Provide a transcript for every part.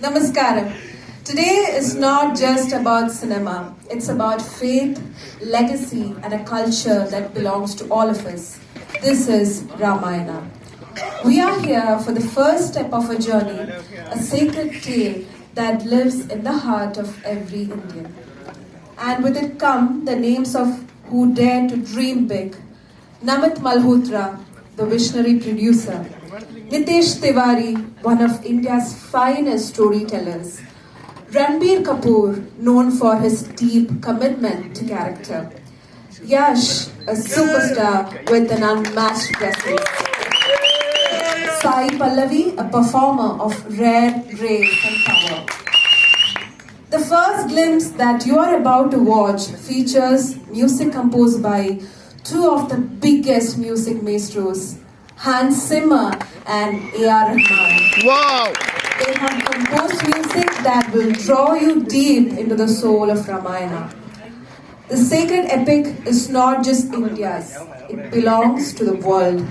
Namaskaram. Today is not just about cinema. It's about faith, legacy, and a culture that belongs to all of us. This is Ramayana. We are here for the first step of a journey, a sacred tale that lives in the heart of every Indian. And with it come the names of who dare to dream big. Namit Malhotra, the visionary producer. Nitesh Tiwari, one of India's finest storytellers. Ranbir Kapoor, known for his deep commitment to character. Yash, a superstar with an unmatched presence. Sai Pallavi, a performer of rare grace and power. The first glimpse that you are about to watch features music composed by two of the biggest music maestros, Hans Zimmer and A.R. Rahman. Wow! They have composed music that will draw you deep into the soul of Ramayana. The sacred epic is not just India's, it belongs to the world.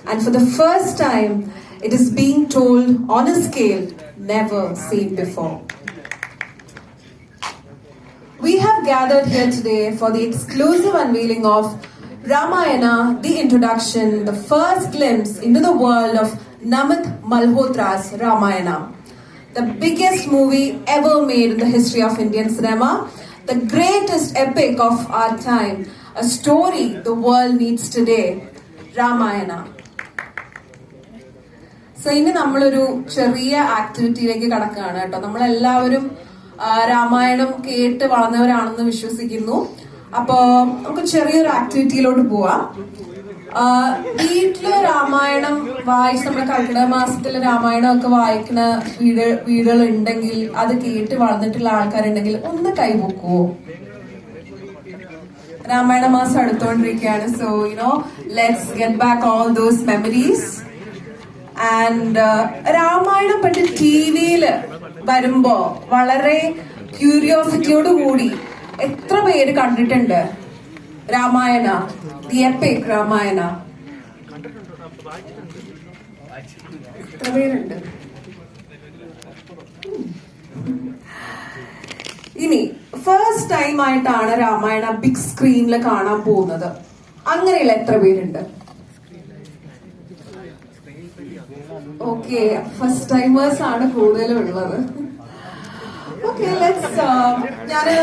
And for the first time, it is being told on a scale never seen before. We have gathered here today for the exclusive unveiling of Ramayana, the introduction, the first glimpse into the world of Namit Malhotra's Ramayana. The biggest movie ever made in the history of Indian cinema, the greatest epic of our time, a story the world needs today, Ramayana. So, ഇന്ന് നമ്മളൊരു ചെറിയ ആക്ടിവിറ്റിയിലേക്ക് കടക്കുകയാണ് കേട്ടോ. നമ്മളെല്ലാവരും രാമായണം കേട്ട് വളർന്നവരാണെന്ന് വിശ്വസിക്കുന്നു. അപ്പോ നമുക്ക് ചെറിയൊരു ആക്ടിവിറ്റിയിലോട്ട് പോവാം. വീട്ടില് രാമായണം വായിച്ച് നമ്മുടെ കർക്കിടക മാസത്തില് രാമായണം ഒക്കെ വായിക്കുന്ന വീടുകൾ ഉണ്ടെങ്കിൽ, അത് കേട്ട് വളർന്നിട്ടുള്ള ആൾക്കാരുണ്ടെങ്കിൽ ഒന്ന് കൈപൊക്കുവോ? രാമായണ മാസം അടുത്തോണ്ടിരിക്കുകയാണ്. So let's get back all those memories. And Ramayanam പറ്റി ടിവിയില് വരുമ്പോ വളരെ ക്യൂരിയോസിറ്റിയോട് കൂടി എത്ര പേര് കണ്ടിട്ടുണ്ട് രാമായണ, ദി എപ്പിക് രാമായണ? എത്ര പേരുണ്ട്? ഇനി ഫസ്റ്റ് ടൈം ആയിട്ടാണ് രാമായണ ബിഗ് സ്ക്രീനിൽ കാണാൻ പോകുന്നത്. അങ്ങനെയുള്ള എത്ര പേരുണ്ട്? ഓക്കെ, ഫസ്റ്റ് ടൈമേഴ്സ് ആണ് കൂടുതലും ഉള്ളത്. ഓക്കെ, ഞാന്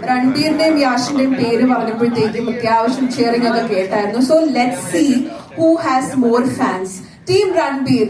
രൺബീറിന്റെയും യാഷിന്റെയും പേര് പറഞ്ഞപ്പോഴത്തേക്കും അത്യാവശ്യം ഷെയറിംഗ് ഒക്കെ കേട്ടായിരുന്നു. So let's see who has more fans. Team Ranbir